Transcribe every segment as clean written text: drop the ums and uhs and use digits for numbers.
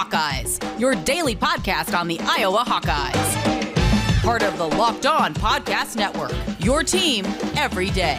Hawkeyes, your daily podcast on the Iowa Hawkeyes. Part of the Locked On Podcast Network, your team every day.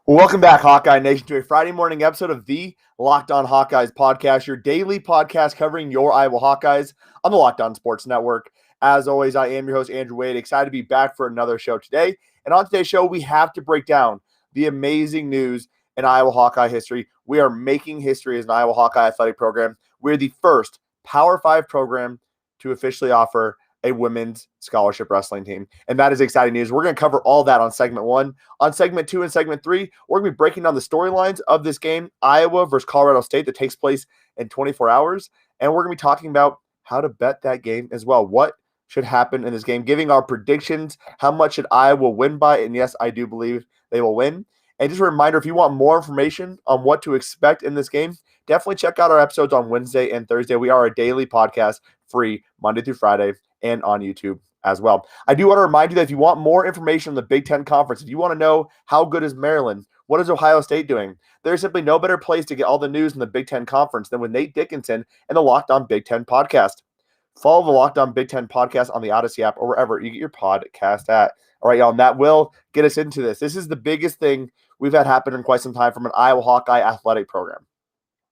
Welcome back, Hawkeye Nation, to a Friday morning episode of the Locked On Hawkeyes podcast, your daily podcast covering your Iowa Hawkeyes on the Locked On Sports Network. As always, I am your host, Andrew Wade, excited to be back for another show today. And on today's show, we have to break down the amazing news in Iowa Hawkeye history. We are making history as an Iowa Hawkeye athletic program. We're the first Power 5 program to officially offer a women's scholarship wrestling team. And that is exciting news. We're going to cover all that on segment 1. On segment 2 and segment 3, we're going to be breaking down the storylines of this game, Iowa versus Colorado State, that takes place in 24 hours. And we're going to be talking about how to bet that game as well. What should happen in this game, giving our predictions, how much should Iowa win by, and yes, I do believe they will win. And just a reminder, if you want more information on what to expect in this game, definitely check out our episodes on Wednesday and Thursday. We are a daily podcast, free Monday through Friday, and on YouTube as well. I do want to remind you that if you want more information on the Big Ten Conference, if you want to know how good is Maryland, what is Ohio State doing, there's simply no better place to get all the news in the Big Ten Conference than with Nate Dickinson and the Locked On Big Ten podcast. Follow the Locked On Big Ten podcast on the Odyssey app or wherever you get your podcast at. All right, y'all, and that will get us into this. This is the biggest thing we've had happen in quite some time from an Iowa Hawkeye athletic program.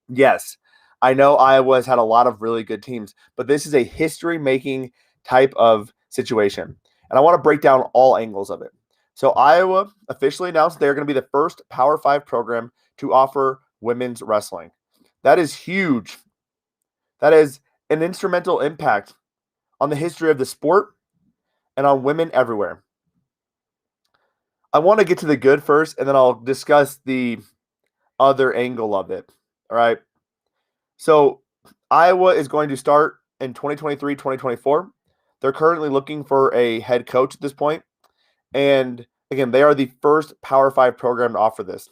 Yes, I know Iowa has had a lot of really good teams, but this is a history-making type of situation. And I want to break down all angles of it. So Iowa officially announced they're going to be the first Power 5 program to offer women's wrestling. That is huge. That is an instrumental impact on the history of the sport and on women everywhere. I want to get to the good first, and then I'll discuss the other angle of it. All right. So Iowa is going to start in 2023-2024. They're currently looking for a head coach at this point. And again, they are the first Power 5 program to offer this.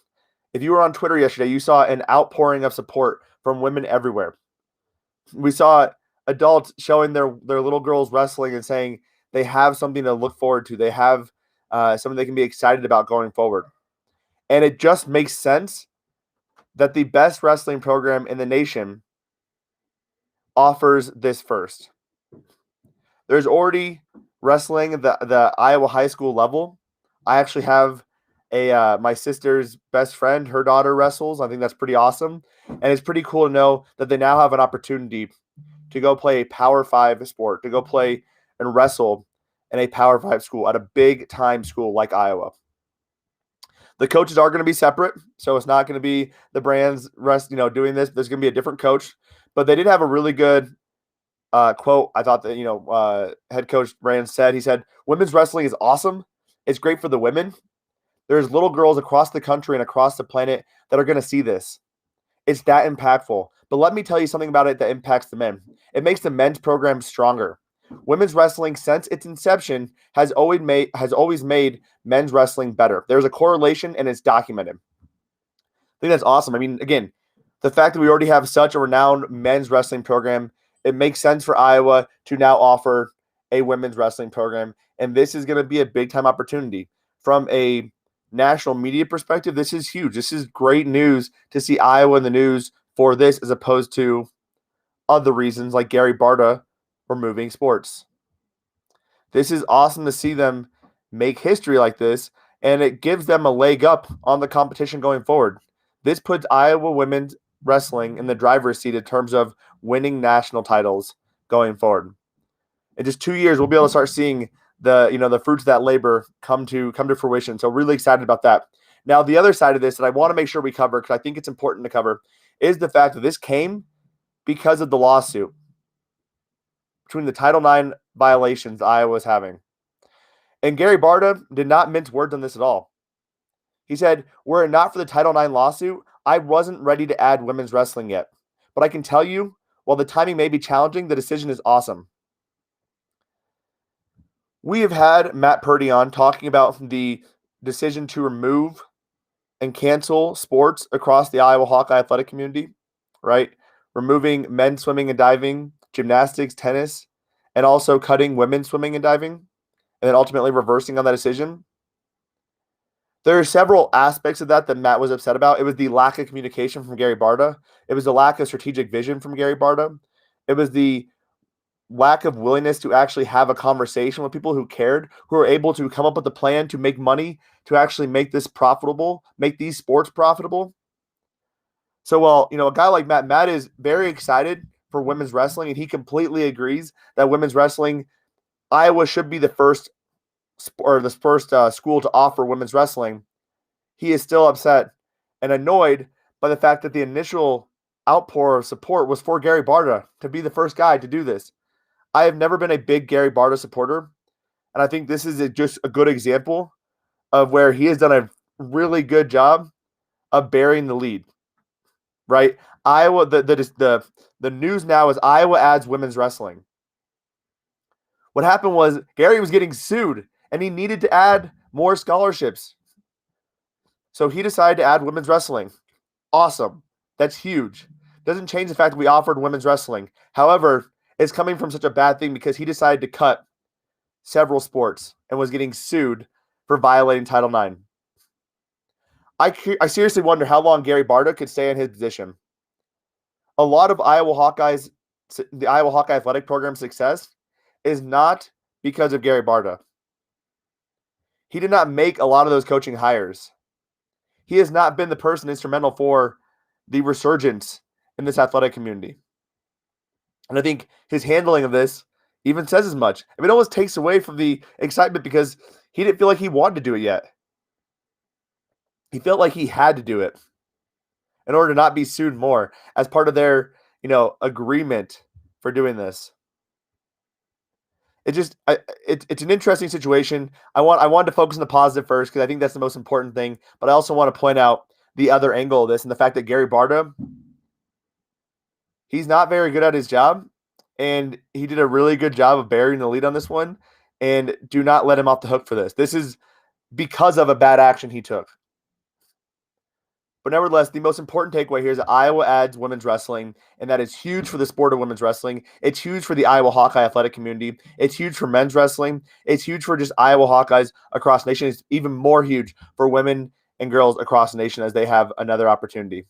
If you were on Twitter yesterday, you saw an outpouring of support from women everywhere. We saw adults showing their little girls wrestling and saying they have something to look forward to. They have something they can be excited about going forward. And it just makes sense that the best wrestling program in the nation offers this first. There's already wrestling at the Iowa high school level. I actually have my sister's best friend, her daughter wrestles. I think that's pretty awesome. And it's pretty cool to know that they now have an opportunity to go play a Power 5 sport, to go play and wrestle in a Power 5 school at a big-time school like Iowa. The coaches are going to be separate, so it's not going to be the Brands doing this. There's going to be a different coach. But they did have a really good quote. I thought that, head coach Brands said, he said, "Women's wrestling is awesome. It's great for the women. There's little girls across the country and across the planet that are going to see this. It's that impactful. But let me tell you something about it that impacts the men. It makes the men's program stronger. Women's wrestling, since its inception, has always made men's wrestling better. There's a correlation, and it's documented." I think that's awesome. I mean, again, the fact that we already have such a renowned men's wrestling program, it makes sense for Iowa to now offer a women's wrestling program. And this is going to be a big-time opportunity. From a national media perspective, this is huge. This is great news to see Iowa in the news for this, as opposed to other reasons like Gary Barta removing sports. This is awesome to see them make history like this, and it gives them a leg up on the competition going forward. This puts Iowa women's wrestling in the driver's seat in terms of winning national titles going forward. In just 2 years, we'll be able to start seeing the fruits of that labor come to fruition. So really excited about that. Now, the other side of this that I want to make sure we cover, because I think it's important to cover, is the fact that this came because of the lawsuit between the Title IX violations Iowa was having. And Gary Barta did not mince words on this at all. He said, "Were it not for the Title IX lawsuit, I wasn't ready to add women's wrestling yet. But I can tell you, while the timing may be challenging, the decision is awesome." We have had Matt Purdy on talking about the decision to remove and cancel sports across the Iowa Hawkeye athletic community, right? Removing men's swimming and diving, gymnastics, tennis, and also cutting women's swimming and diving, and then ultimately reversing on that decision. There are several aspects of that Matt was upset about. It was the lack of communication from Gary Barta. It was the lack of strategic vision from Gary Barta. It was the lack of willingness to actually have a conversation with people who cared, who were able to come up with a plan to make money, to actually make this profitable, make these sports profitable. So, well, a guy like Matt is very excited for women's wrestling, and he completely agrees that women's wrestling, Iowa should be the first school to offer women's wrestling. He is still upset and annoyed by the fact that the initial outpour of support was for Gary Barta to be the first guy to do this. I have never been a big Gary Barta supporter, and I think this is just a good example of where he has done a really good job of burying the lead. Right? Iowa, the news now is Iowa adds women's wrestling. What happened was Gary was getting sued, and he needed to add more scholarships. So he decided to add women's wrestling. Awesome. That's huge. Doesn't change the fact that we offered women's wrestling. However, it's coming from such a bad thing because he decided to cut several sports and was getting sued for violating Title IX. I seriously wonder how long Gary Barta could stay in his position. A lot of the Iowa Hawkeye athletic program's success is not because of Gary Barta. He did not make a lot of those coaching hires. He has not been the person instrumental for the resurgence in this athletic community. And I think his handling of this even says as much. It almost takes away from the excitement because he didn't feel like he wanted to do it yet. He felt like he had to do it in order to not be sued more as part of their, agreement for doing this. It's an interesting situation. I wanted to focus on the positive first because I think that's the most important thing. But I also want to point out the other angle of this and the fact that Gary Barta, he's not very good at his job, and he did a really good job of burying the lead on this one. And do not let him off the hook for this. This is because of a bad action he took. But nevertheless, the most important takeaway here is that Iowa adds women's wrestling, and that is huge for the sport of women's wrestling. It's huge for the Iowa Hawkeye athletic community. It's huge for men's wrestling. It's huge for just Iowa Hawkeyes across the nation. It's even more huge for women and girls across the nation as they have another opportunity.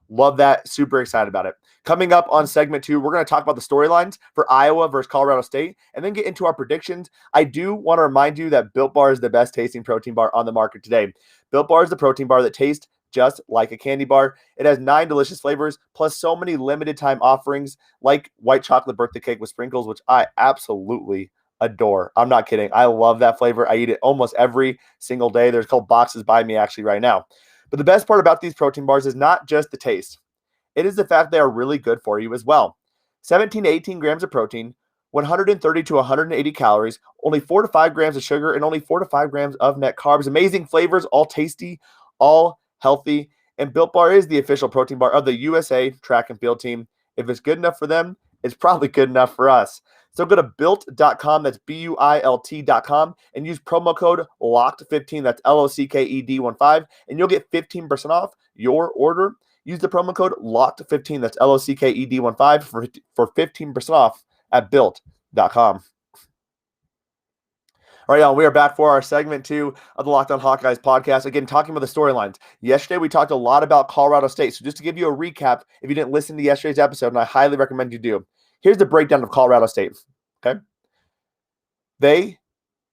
Love that. Super excited about it. Coming up on segment 2, we're going to talk about the storylines for Iowa versus Colorado State and then get into our predictions. I do want to remind you that Built Bar is the best tasting protein bar on the market today. Built Bar is the protein bar that tastes just like a candy bar. It has 9 delicious flavors, plus so many limited time offerings like white chocolate birthday cake with sprinkles, which I absolutely adore. I'm not kidding. I love that flavor. I eat it almost every single day. There's a couple boxes by me actually right now. But the best part about these protein bars is not just the taste. It is the fact they are really good for you as well. 17 to 18 grams of protein, 130 to 180 calories, only 4 to 5 grams of sugar, and only 4 to 5 grams of net carbs. Amazing flavors, all tasty, all healthy. And Built Bar is the official protein bar of the USA track and field team. If it's good enough for them, it's probably good enough for us. So go to built.com, that's BUILT.com, and use promo code LOCKED15, that's LOCKED15, and you'll get 15% off your order. Use the promo code LOCKED15, that's LOCKED15 for 15% off at built.com. All right, y'all, we are back for our segment 2 of the Locked On Hawkeyes podcast. Again, talking about the storylines. Yesterday, we talked a lot about Colorado State. So just to give you a recap, if you didn't listen to yesterday's episode, and I highly recommend you do, here's the breakdown of Colorado State, okay? They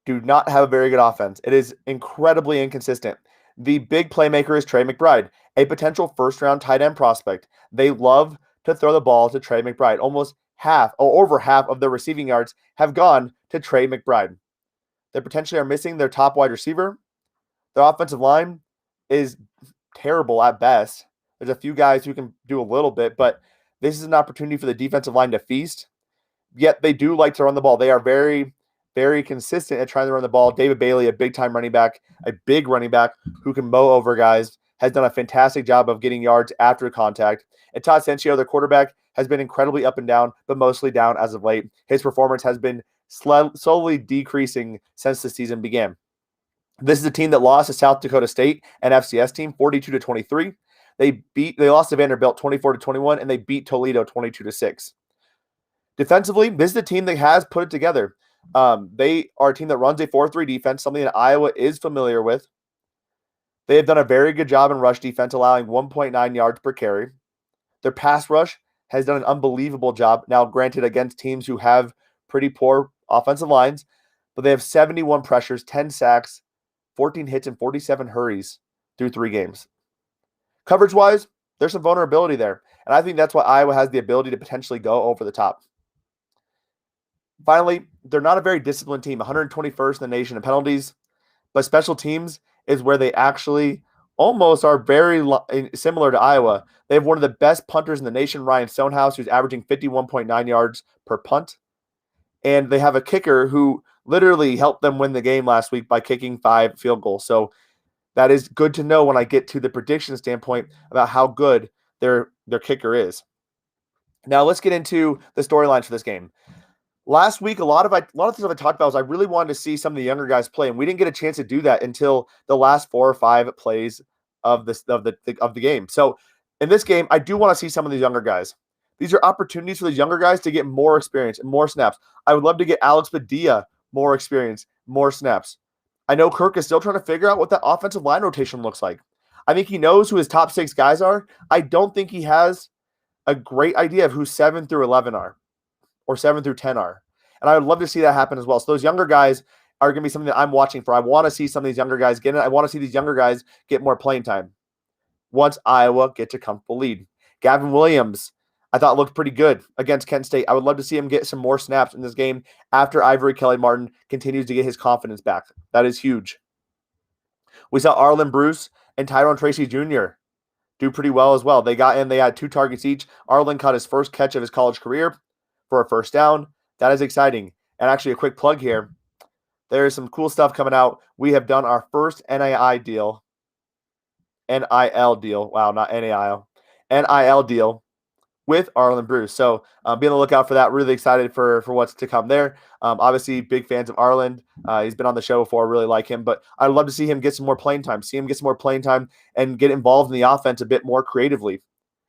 do not have a very good offense. It is incredibly inconsistent. The big playmaker is Trey McBride, a potential first-round tight end prospect. They love to throw the ball to Trey McBride. Almost half, or over half of their receiving yards have gone to Trey McBride. They potentially are missing their top wide receiver. Their offensive line is terrible at best. There's a few guys who can do a little bit, but this is an opportunity for the defensive line to feast. Yet they do like to run the ball. They are very, very consistent at trying to run the ball. David Bailey, a big-time running back, a big running back who can mow over guys, has done a fantastic job of getting yards after contact. And Todd Sancio, their quarterback, has been incredibly up and down, but mostly down as of late. His performance has been slowly decreasing since the season began. This is a team that lost to South Dakota State, an FCS team, 42-23. They lost to Vanderbilt 24-21, and they beat Toledo 22-6. Defensively, this is a team that has put it together. They are a team that runs a 4-3 defense, something that Iowa is familiar with. They have done a very good job in rush defense, allowing 1.9 yards per carry. Their pass rush has done an unbelievable job. Now, granted, against teams who have pretty poor offensive lines, but they have 71 pressures, 10 sacks, 14 hits, and 47 hurries through 3 games. Coverage-wise, there's some vulnerability there, and I think that's why Iowa has the ability to potentially go over the top. Finally, they're not a very disciplined team, 121st in the nation in penalties, but special teams is where they actually almost are very similar to Iowa. They have one of the best punters in the nation, Ryan Stonehouse, who's averaging 51.9 yards per punt. And they have a kicker who literally helped them win the game last week by kicking 5 field goals. So that is good to know when I get to the prediction standpoint about how good their kicker is. Now let's get into the storylines for this game. Last week, a lot of things I talked about was I really wanted to see some of the younger guys play, and we didn't get a chance to do that until the last 4 or 5 plays of the game. So in this game, I do want to see some of these younger guys. These are opportunities for these younger guys to get more experience and more snaps. I would love to get Alex Padilla more experience, more snaps. I know Kirk is still trying to figure out what that offensive line rotation looks like. I think he knows who his top 6 guys are. I don't think he has a great idea of who 7 through 11 are or 7 through 10 are. And I would love to see that happen as well. So those younger guys are going to be something that I'm watching for. I want to see some of these younger guys get it. I want to see these younger guys get more playing time once Iowa gets a comfortable lead. Gavin Williams, I thought looked pretty good against Kent State. I would love to see him get some more snaps in this game after Ivory Kelly-Martin continues to get his confidence back. That is huge. We saw Arland Bruce and Tyrone Tracy Jr. do pretty well as well. They got in, they had 2 targets each. Arland caught his first catch of his college career for a first down. That is exciting. And actually, a quick plug here. There is some cool stuff coming out. We have done our first NIL deal. Wow, not NIL. NIL deal with Arland Bruce. So be on the lookout for that. Really excited for what's to come there. Obviously, big fans of Arland. He's been on the show before. Really like him. But I'd love to see him get some more playing time. See him get some more playing time and get involved in the offense a bit more creatively.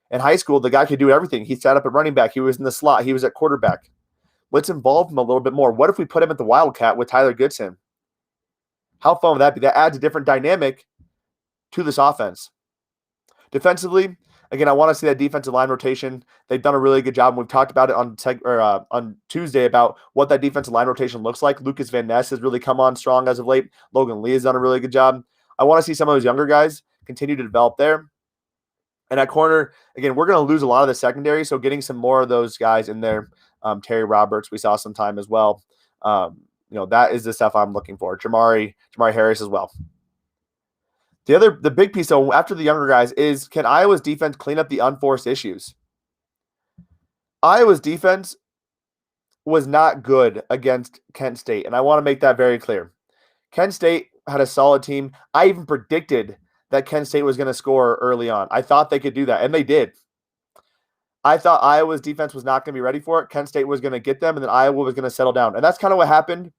In high school, the guy could do everything. He sat up at running back. He was in the slot. He was at quarterback. Let's involve him a little bit more. What if we put him at the Wildcat with Tyler Goodson? How fun would that be? That adds a different dynamic to this offense. Defensively, again, I want to see that defensive line rotation. They've done a really good job. We've talked about it on Tuesday about what that defensive line rotation looks like. Lucas Van Ness has really come on strong as of late. Logan Lee has done a really good job. I want to see some of those younger guys continue to develop there. And at corner, again, we're going to lose a lot of the secondary, so getting some more of those guys in there. Terry Roberts, we saw some time as well. That is the stuff I'm looking for. Jamari Harris as well. The big piece, though, after the younger guys is, can Iowa's defense clean up the unforced issues? Iowa's defense was not good against Kent State, and I want to make that very clear. Kent State had a solid team. I even predicted that Kent State was going to score early on. I thought they could do that, and they did. I thought Iowa's defense was not going to be ready for it. Kent State was going to get them, and then Iowa was going to settle down. And that's kind of what happened.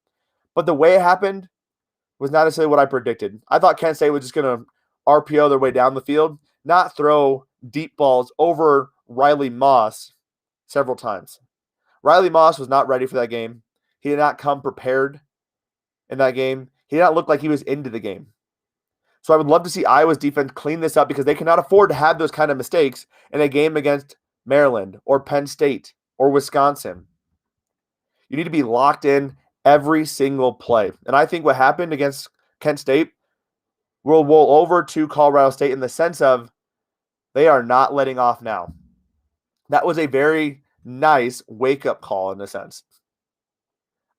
But the way it happened was not necessarily what I predicted. I thought Kent State was just going to RPO their way down the field, not throw deep balls over Riley Moss several times. Riley Moss was not ready for that game. He did not come prepared in that game. He did not look like he was into the game. So I would love to see Iowa's defense clean this up because they cannot afford to have those kind of mistakes in a game against Maryland or Penn State or Wisconsin. You need to be locked in every single play. And I think what happened against Kent State will roll over to Colorado State in the sense of they are not letting off now. That was a very nice wake-up call in a sense.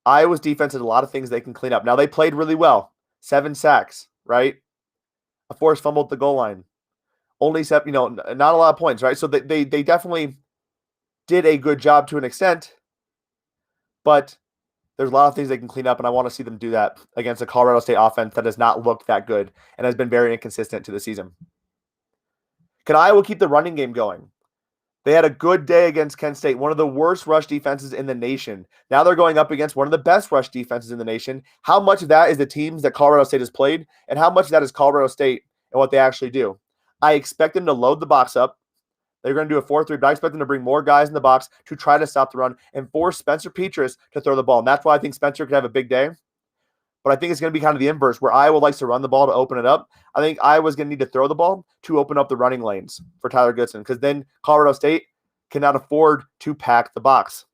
Iowa's defense has a lot of things they can clean up. Now, they played really well. 7 sacks, right? A forced fumble at the goal line. Only not a lot of points, right? So they definitely did a good job to an extent, but there's a lot of things they can clean up, and I want to see them do that against a Colorado State offense that has not looked that good and has been very inconsistent to the season. Can Iowa keep the running game going? They had a good day against Kent State, one of the worst rush defenses in the nation. Now they're going up against one of the best rush defenses in the nation. How much of that is the teams that Colorado State has played, and how much of that is Colorado State and what they actually do? I expect them to load the box up. They're going to do a 4-3, but I expect them to bring more guys in the box to try to stop the run and force Spencer Petras to throw the ball. And that's why I think Spencer could have a big day. but I think it's going to be kind of the inverse where Iowa likes to run the ball to open it up. I think Iowa's going to need to throw the ball to open up the running lanes for Tyler Goodson because then Colorado State cannot afford to pack the box.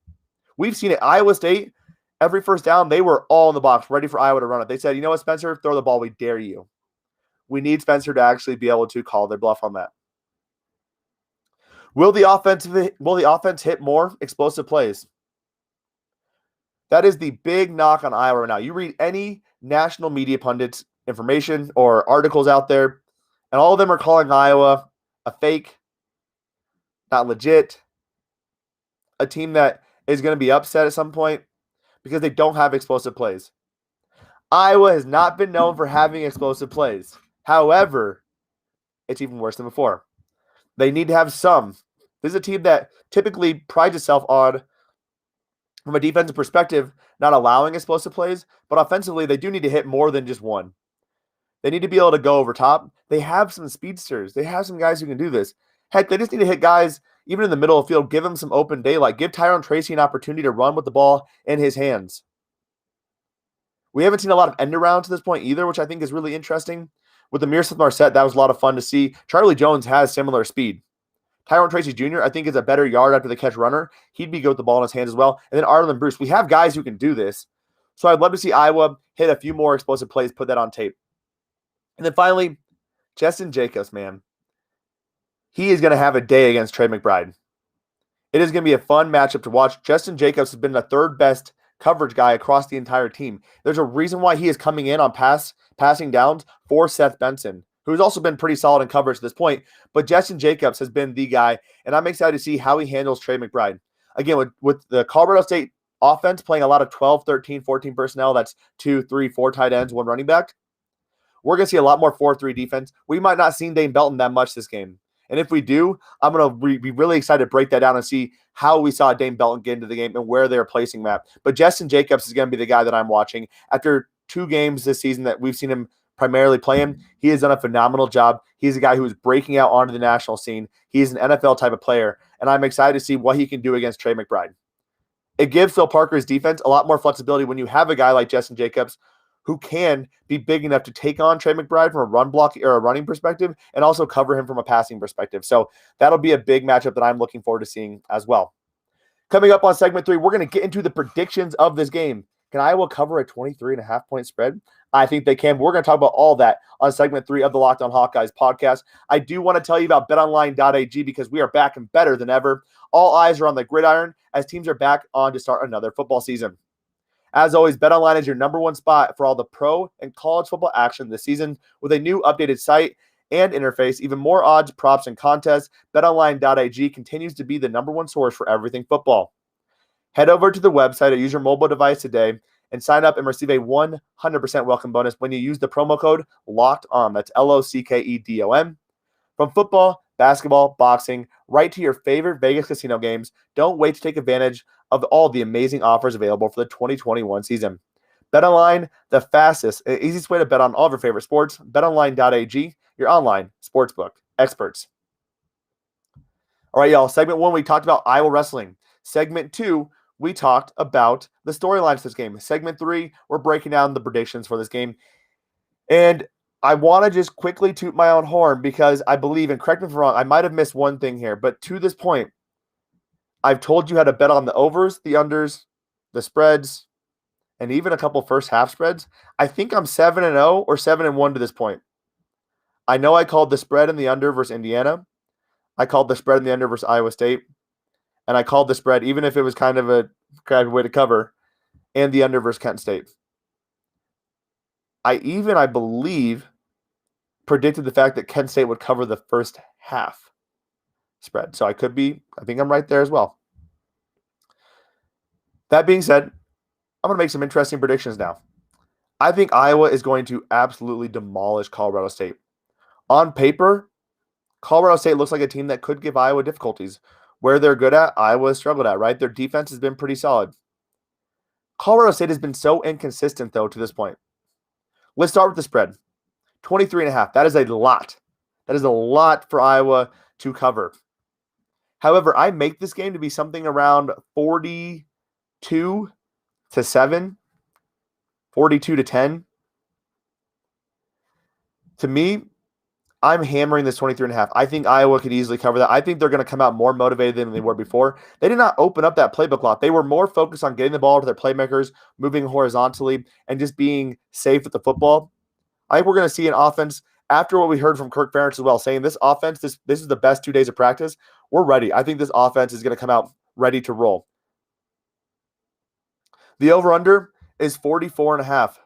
We've seen it. Iowa State, every first down, they were all in the box, ready for Iowa to run it. They said, you know what, Spencer, throw the ball. We dare you. We need Spencer to actually be able to call their bluff on that. Will the offense hit more explosive plays? That is the big knock on Iowa right now. You read any national media pundits information or articles out there, and all of them are calling Iowa a fake, not legit, a team that is going to be upset at some point because they don't have explosive plays. Iowa has not been known for having explosive plays. However, it's even worse than before. They need to have some. This is a team that typically prides itself on, from a defensive perspective, not allowing explosive plays, but offensively, they do need to hit more than just one. They need to be able to go over top. They have some speedsters. They have some guys who can do this. Heck, they just need to hit guys even in the middle of the field, give them some open daylight. Give Tyrone Tracy an opportunity to run with the ball in his hands. We haven't seen a lot of end around to this point either, which I think is really interesting. With Amir Smith-Marset, that was a lot of fun to see. Charlie Jones has similar speed. Tyrone Tracy Jr., I think, is a better yard after the catch runner. He'd be good with the ball in his hands as well. And then Arland Bruce. We have guys who can do this. So I'd love to see Iowa hit a few more explosive plays, put that on tape. And then finally, Jestin Jacobs, man. He is going to have a day against Trey McBride. It is going to be a fun matchup to watch. Jestin Jacobs has been the third best coverage guy across the entire team. There's a reason why he is coming in on passing downs for Seth Benson, who's also been pretty solid in coverage at this point. But Jestin Jacobs has been the guy, and I'm excited to see how he handles Trey McBride. Again, with the Colorado State offense playing a lot of 12, 13, 14 personnel, that's 2, 3, 4 tight ends, 1 running back, we're going to see a lot more 4-3 defense. We might not see Dane Belton that much this game. And if we do, I'm going to be really excited to break that down and see how we saw Dane Belton get into the game and where they're placing that. But Jestin Jacobs is going to be the guy that I'm watching. After 2 games this season that we've seen him primarily playing, he has done a phenomenal job. He's a guy who is breaking out onto the national scene. He's an NFL type of player, and I'm excited to see what he can do against Trey McBride. It gives Phil Parker's defense a lot more flexibility when you have a guy like Jestin Jacobs who can be big enough to take on Trey McBride from a run block or a running perspective and also cover him from a passing perspective. So that'll be a big matchup that I'm looking forward to seeing as well. Coming up on segment 3, we're going to get into the predictions of this game. Can Iowa cover a 23.5 point spread? I think they can. We're going to talk about all that on segment 3 of the Locked On Hawkeyes podcast. I do want to tell you about BetOnline.ag because we are back and better than ever. All eyes are on the gridiron as teams are back on to start another football season. As always, BetOnline is your #1 spot for all the pro and college football action this season with a new updated site and interface, even more odds, props, and contests. BetOnline.ag continues to be the #1 source for everything football. Head over to the website or use your mobile device today and sign up and receive a 100% welcome bonus when you use the promo code LOCKEDON. That's LOCKEDON. From football, basketball, boxing, right to your favorite Vegas casino games, don't wait to take advantage of all the amazing offers available for the 2021 season. BetOnline, the fastest and easiest way to bet on all of your favorite sports. BetOnline.ag, your online sportsbook experts. All right, y'all. Segment 1, we talked about Iowa wrestling. Segment 2, we talked about the storylines for this game. Segment 3, we're breaking down the predictions for this game. And I want to just quickly toot my own horn because I believe, and correct me if I'm wrong, I might have missed one thing here, but to this point, I've told you how to bet on the overs, the unders, the spreads, and even a couple first half spreads. I think I'm 7-0 or 7-1 to this point. I know I called the spread in the under versus Indiana. I called the spread in the under versus Iowa State. And I called the spread, even if it was kind of a crappy way to cover, and the under versus Kent State. I believe, predicted the fact that Kent State would cover the first half spread. So I think I'm right there as well. That being said, I'm going to make some interesting predictions now. I think Iowa is going to absolutely demolish Colorado State. On paper, Colorado State looks like a team that could give Iowa difficulties. Where they're good at, Iowa has struggled at, right? Their defense has been pretty solid. Colorado State has been so inconsistent, though, to this point. Let's start with the spread. 23.5. That is a lot. That is a lot for Iowa to cover. However, I make this game to be something around 42-7, 42-10. To me, I'm hammering this 23.5. I think Iowa could easily cover that. I think they're going to come out more motivated than they were before. They did not open up that playbook lot. They were more focused on getting the ball to their playmakers, moving horizontally, and just being safe with the football. I think we're going to see an offense after what we heard from Kirk Ferentz as well, saying this offense, this is the best 2 days of practice. We're ready. I think this offense is going to come out ready to roll. The over-under is 44.5.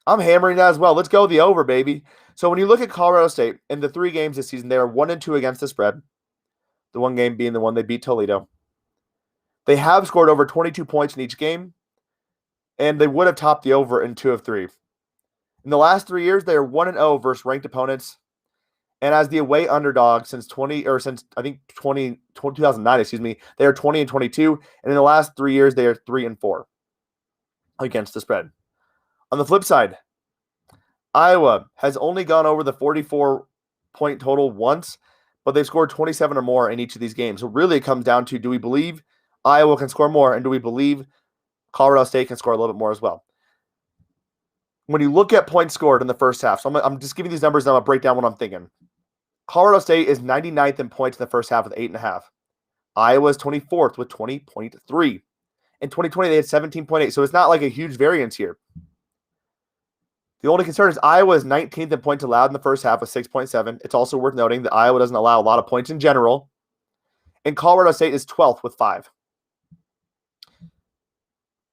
I'm hammering that as well. Let's go the over, baby. So when you look at Colorado State, in the 3 games this season, they are 1-2 against the spread. The one game being the one they beat Toledo. They have scored over 22 points in each game, and they would have topped the over in 2 of 3. In the last 3 years, they are 1-0 versus ranked opponents. And as the away underdog since 2009, they are 20-22. And in the last 3 years, they are 3-4 against the spread. On the flip side, Iowa has only gone over the 44-point total once, but they've scored 27 or more in each of these games. So really it comes down to, do we believe Iowa can score more, and do we believe Colorado State can score a little bit more as well? When you look at points scored in the first half, so I'm just giving these numbers and I'm going to break down what I'm thinking. Colorado State is 99th in points in the first half with 8.5. Iowa is 24th with 20.3. In 2020, they had 17.8, so it's not like a huge variance here. The only concern is Iowa is 19th in points allowed in the first half with 6.7. It's also worth noting that Iowa doesn't allow a lot of points in general. And Colorado State is 12th with 5.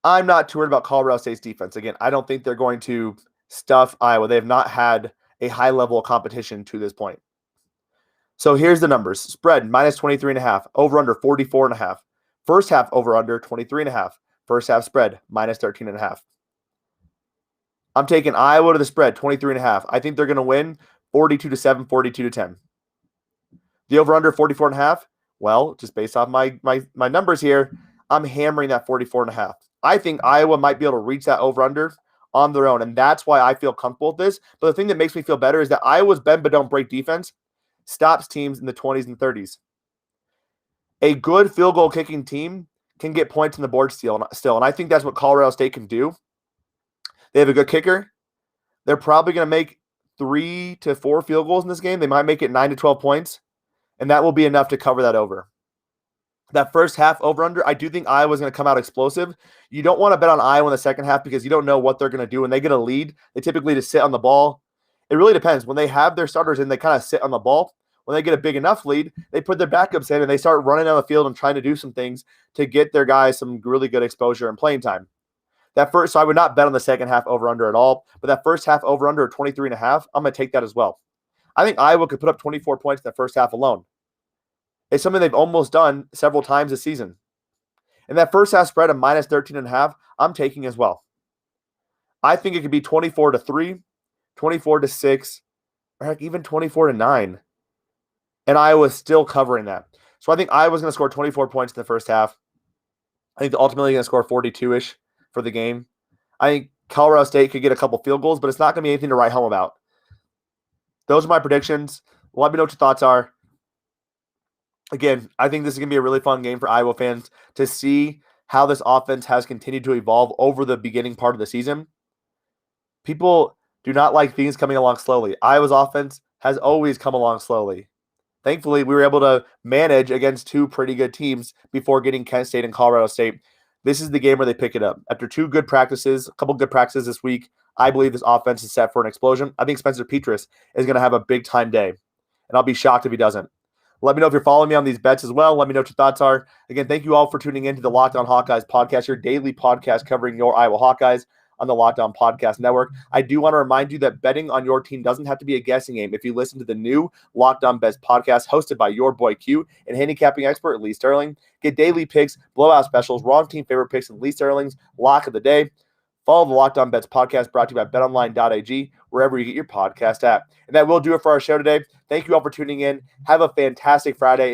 I'm not too worried about Colorado State's defense. Again, I don't think they're going to stuff Iowa. They have not had a high level of competition to this point. So here's the numbers. Spread, minus 23.5. Over-under, 44.5. First half over-under, 23.5. First half spread, minus 13.5. I'm taking Iowa to the spread, 23.5. I think they're going to win 42-7, 42-10. The over-under, 44.5. Well, just based off my numbers here, I'm hammering that 44.5. I think Iowa might be able to reach that over-under on their own, and that's why I feel comfortable with this. But the thing that makes me feel better is that Iowa's bend but don't break defense stops teams in the 20s and 30s. A good field goal kicking team can get points on the board still, and I think that's what Colorado State can do. They have a good kicker. They're probably going to make 3 to 4 field goals in this game. They might make it 9 to 12 points, and that will be enough to cover that over. That first half over-under, I do think Iowa's going to come out explosive. You don't want to bet on Iowa in the second half because you don't know what they're going to do. When they get a lead, they typically just sit on the ball. It really depends. When they have their starters in, they kind of sit on the ball. When they get a big enough lead, they put their backups in and they start running down the field and trying to do some things to get their guys some really good exposure and playing time. So I would not bet on the second half over-under at all, but that first half over-under of 23.5, I'm going to take that as well. I think Iowa could put up 24 points in the first half alone. It's something they've almost done several times this season. And that first half spread of minus 13.5, I'm taking as well. I think it could be 24-3, 24-6, or heck, even 24-9. And Iowa's still covering that. So I think Iowa's going to score 24 points in the first half. I think they're ultimately going to score 42-ish for the game. I think Colorado State could get a couple field goals, but it's not going to be anything to write home about. Those are my predictions. Let me know what your thoughts are. Again, I think this is going to be a really fun game for Iowa fans to see how this offense has continued to evolve over the beginning part of the season. People do not like things coming along slowly. Iowa's offense has always come along slowly. Thankfully, we were able to manage against 2 pretty good teams before getting Kent State and Colorado State. This is the game where they pick it up. After 2 good practices, a couple good practices this week, I believe this offense is set for an explosion. I think Spencer Petras is going to have a big-time day, and I'll be shocked if he doesn't. Let me know if you're following me on these bets as well. Let me know what your thoughts are. Again, thank you all for tuning in to the Locked On Hawkeyes podcast, your daily podcast covering your Iowa Hawkeyes on the Locked On Podcast Network. I do want to remind you that betting on your team doesn't have to be a guessing game. If you listen to the new Locked On Bets podcast hosted by your boy Q and handicapping expert Lee Sterling, get daily picks, blowout specials, wrong team favorite picks, and Lee Sterling's lock of the day. Follow the Locked On Bets podcast brought to you by BetOnline.ag, wherever you get your podcast at. And that will do it for our show today. Thank you all for tuning in. Have a fantastic Friday.